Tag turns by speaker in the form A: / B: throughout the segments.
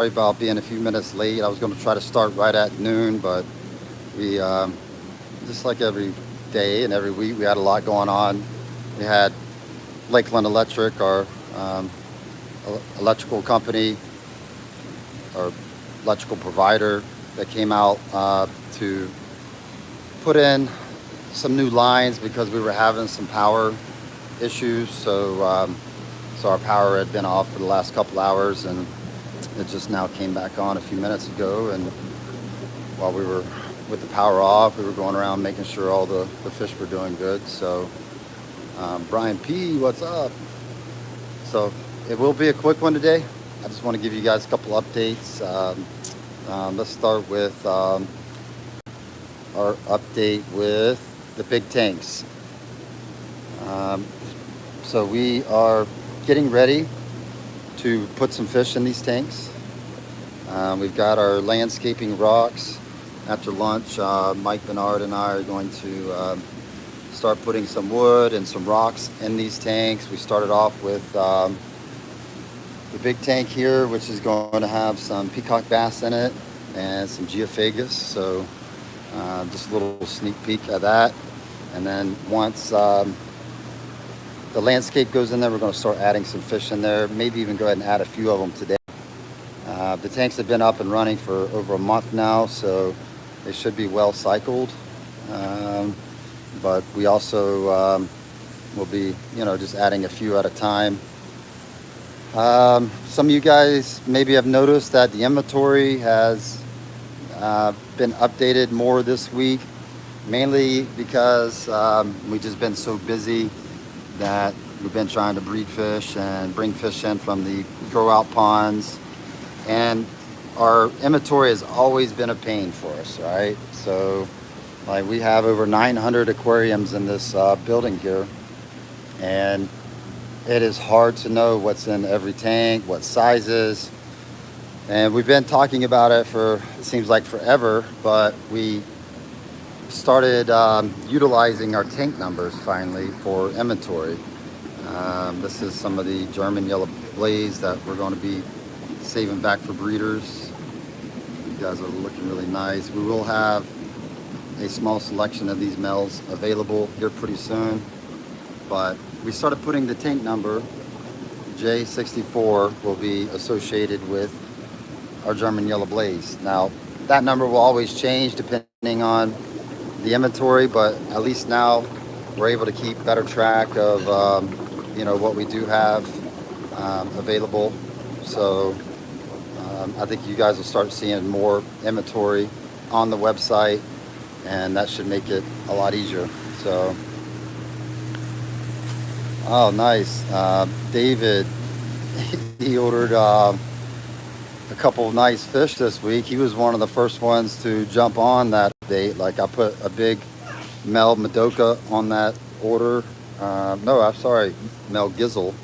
A: Sorry about being a few minutes late. I was going to try to start right at noon, but we, just like every day and every week, we had a lot going on. We had Lakeland Electric, our um, electrical company, our electrical provider, that came out to put in some new lines because we were having some power issues. So our power had been off for the last couple hours, and it just now came back on a few minutes ago. And while we were with the power off, we were going around making sure all the fish were doing good. So Brian P, what's up? So it will be a quick one today. I just want to give you guys a couple updates. Let's start with our update with the big tanks. Um, so we are getting ready to put some fish in these tanks. We've got our landscaping rocks. After lunch, Mike Bernard and I are going to start putting some wood and some rocks in these tanks. We started off with the big tank here, which is going to have some peacock bass in it and some geophagus. So just a little sneak peek at that. And then once the landscape goes in there, we're going to start adding some fish in there. Maybe even go ahead and add a few of them today. The tanks have been up and running for over a month now, so they should be well cycled. But we also will be, just adding a few at a time. Some of you guys maybe have noticed that the inventory has been updated more this week, mainly because we've just been so busy that we've been trying to breed fish and bring fish in from the grow out ponds. And our inventory has always been a pain for us, right? So like we have over 900 aquariums in this building here, and it is hard to know what's in every tank, what sizes. And we've been talking about it for, it seems like forever, but we started utilizing our tank numbers finally for inventory. This is some of the German yellow blaze that we're going to be saving back for breeders. You guys are looking really nice. We will have a small selection of these males available here pretty soon, but we started putting the tank number J64 will be associated with our German yellow blaze. Now that number will always change depending on the inventory, but at least now we're able to keep better track of what we do have available. So I think you guys will start seeing more inventory on the website, and that should make it a lot easier. So oh, nice. David, he ordered a couple of nice fish this week. He was one of the first ones to jump on that date. Like I put a big Mel Madoka on that order. No, I'm sorry, Mel Gizzle.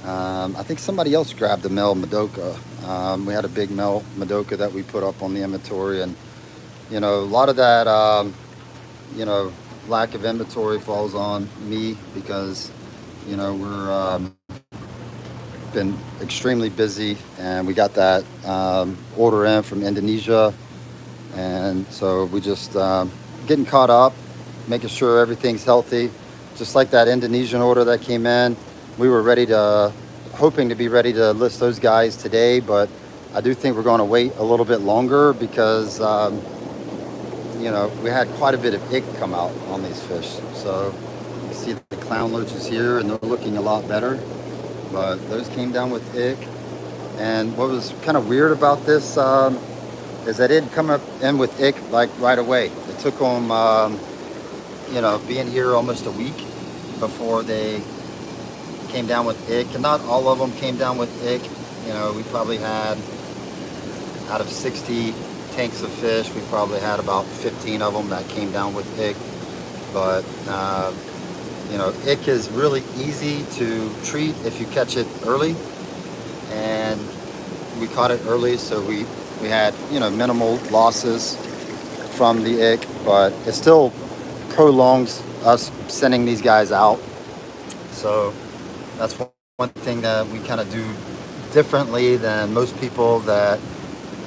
A: I think somebody else grabbed the Mel Madoka. We had a big Mel Madoka that we put up on the inventory, and a lot of that lack of inventory falls on me because we're been extremely busy, and we got that order in from Indonesia, and so we just getting caught up, making sure everything's healthy. Just like that Indonesian order that came in, we were hoping to be ready to list those guys today, but I do think we're going to wait a little bit longer because we had quite a bit of ick come out on these fish. So you see the clown loaches here, and they're looking a lot better, but those came down with ick. And what was kind of weird about this is they didn't come up in with ick like right away. It took them being here almost a week before they came down with ick. And not all of them came down with ick. We probably had, out of 60 tanks of fish, we probably had about 15 of them that came down with ick. But ick is really easy to treat if you catch it early, and we caught it early, so we had minimal losses from the ick, but it still prolongs us sending these guys out. So that's one thing that we kind of do differently than most people that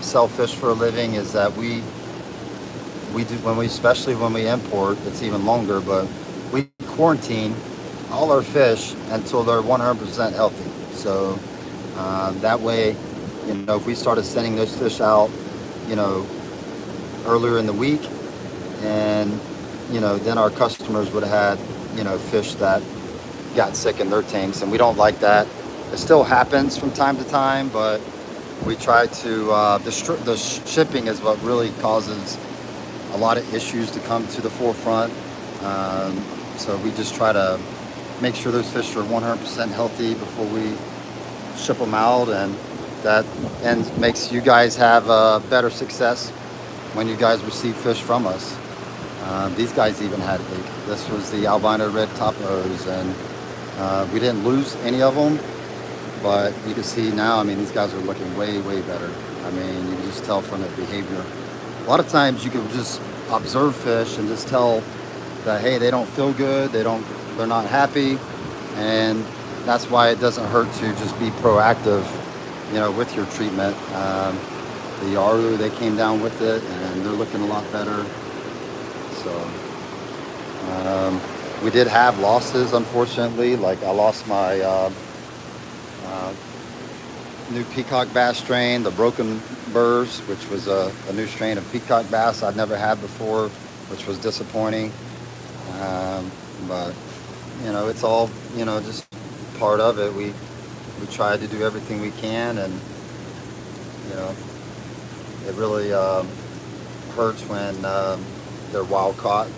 A: sell fish for a living is that we do, when we, especially when we import, it's even longer, but we quarantine all our fish until they're 100% healthy. So that way, you know, if we started sending those fish out, you know, earlier in the week, and you know, then our customers would have had, you know, fish that got sick in their tanks, and we don't like that. It still happens from time to time, but we try to the shipping is what really causes a lot of issues to come to the forefront. So we just try to make sure those fish are 100% healthy before we ship them out, and that and makes you guys have better success when you guys receive fish from us. These guys even had a leak. This was the albino red top O's, and we didn't lose any of them, but you can see now, I mean, these guys are looking way, way better. I mean, you can just tell from their behavior. A lot of times you can just observe fish and just tell that, hey, they don't feel good, they're not happy, and that's why it doesn't hurt to just be proactive, you know, with your treatment. The Yaru, they came down with it, and they're looking a lot better. So we did have losses, unfortunately. Like I lost my new peacock bass strain, the broken burrs, which was a new strain of peacock bass I'd never had before, which was disappointing. But you know, it's all, you know, just part of it. We try to do everything we can, and you know, it really hurts when they're wild caught.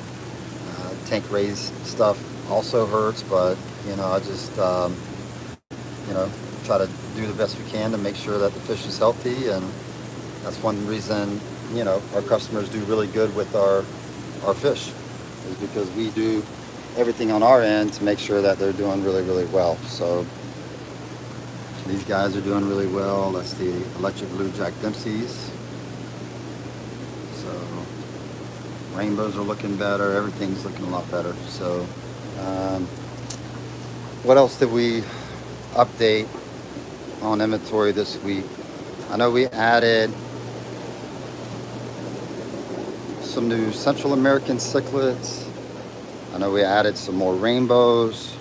A: Tank raised stuff also hurts, but you know, I just you know, try to do the best we can to make sure that the fish is healthy, and that's one reason, you know, our customers do really good with our fish, is because we do everything on our end to make sure that they're doing really, really well. So these guys are doing really well. That's the electric blue Jack Dempsey's. So rainbows are looking better. Everything's looking a lot better. So what else did we update on inventory this week? I know we added some new Central American cichlids. I know we added some more rainbows.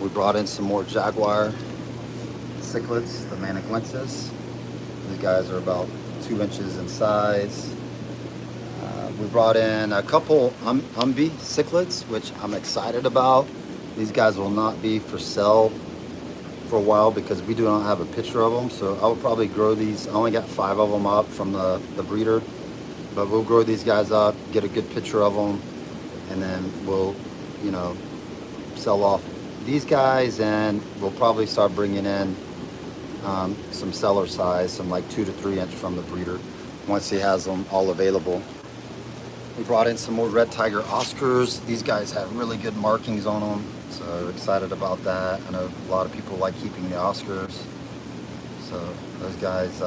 A: We brought in some more jaguar cichlids, the Maniguensis. These guys are about 2 inches in size. We brought in a couple Umbi cichlids, which I'm excited about. These guys will not be for sale for a while because we do not have a picture of them. So I will probably grow these. I only got 5 of them up from the breeder, but we'll grow these guys up, get a good picture of them, and then we'll, you know, sell off these guys, and we'll probably start bringing in some seller size, some like 2 to 3 inch from the breeder once he has them all available. We brought in some more red tiger Oscars. These guys have really good markings on them, so excited about that. I know a lot of people like keeping the Oscars, so those guys.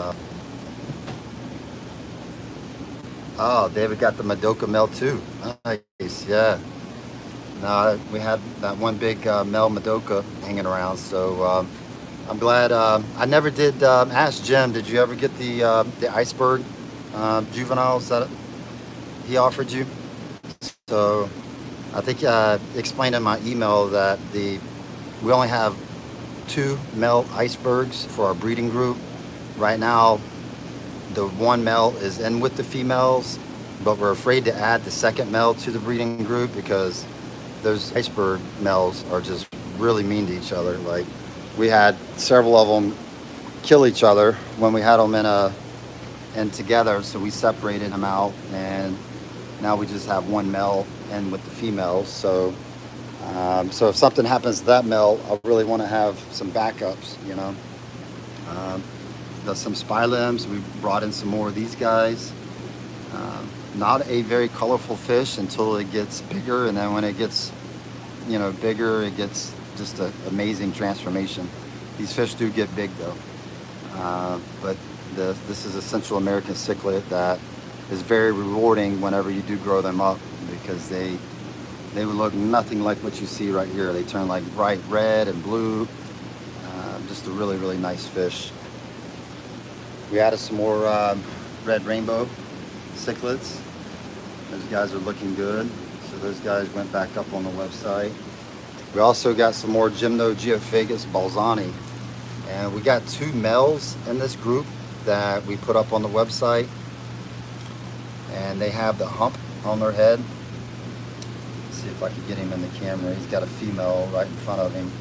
A: Oh, David got the Madoka male too. Nice, yeah. No, we had that one big male Madoka hanging around, so I'm glad. I never did ask Jim. Did you ever get the iceberg juveniles that he offered you? So I think I explained in my email that we only have 2 male icebergs for our breeding group right now. The one male is in with the females, but we're afraid to add the second male to the breeding group because those iceberg males are just really mean to each other. Like, we had several of them kill each other when we had them in together, so we separated them out, and now we just have one male in with the females. So so if something happens to that male, I really want to have some backups, you know. There's some spy limbs. We brought in some more of these guys. Not a very colorful fish until it gets bigger, and then when it gets, you know, bigger, it gets just an amazing transformation. These fish do get big though, but this is a Central American cichlid that is very rewarding whenever you do grow them up, because they would look nothing like what you see right here. They turn like bright red and blue, just a really, really nice fish. We added some more red rainbow cichlids. Those guys are looking good. So those guys went back up on the website. We also got some more Gymnogeophagus balzani. And we got 2 males in this group that we put up on the website. And they have the hump on their head. Let's see if I can get him in the camera. He's got a female right in front of him.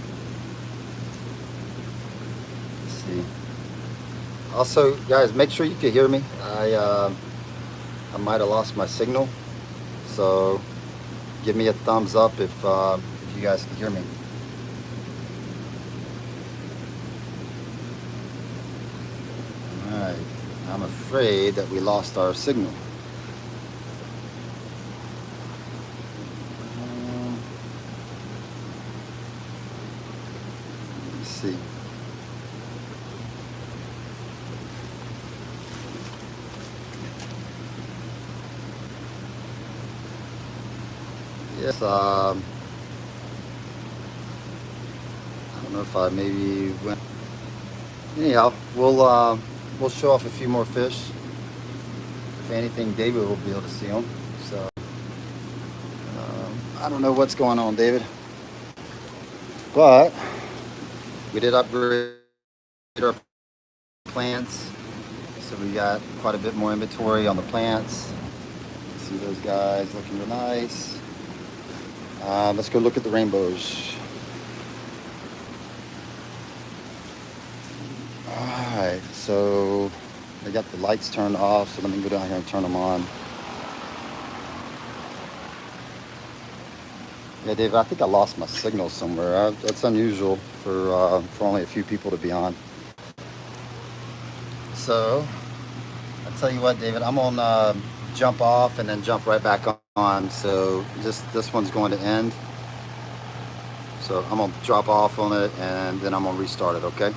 A: Let's see. Also, guys, make sure you can hear me. I might have lost my signal. So give me a thumbs up if you guys can hear me. Alright, I'm afraid that we lost our signal. Let's see. Yes, I don't know if I maybe went. Anyhow, we'll show off a few more fish. If anything, David will be able to see them. So I don't know what's going on, David, but we did upgrade our plants, so we got quite a bit more inventory on the plants. See those guys looking real nice. Let's go look at the rainbows. Alright, so they got the lights turned off, so let me go down here and turn them on. Yeah, Dave, I think I lost my signal somewhere. That's unusual for only a few people to be on. So, I'll tell you what, David, I'm on jump off and then jump right back on. So this one's going to end. So I'm gonna drop off on it and then I'm gonna restart it, okay?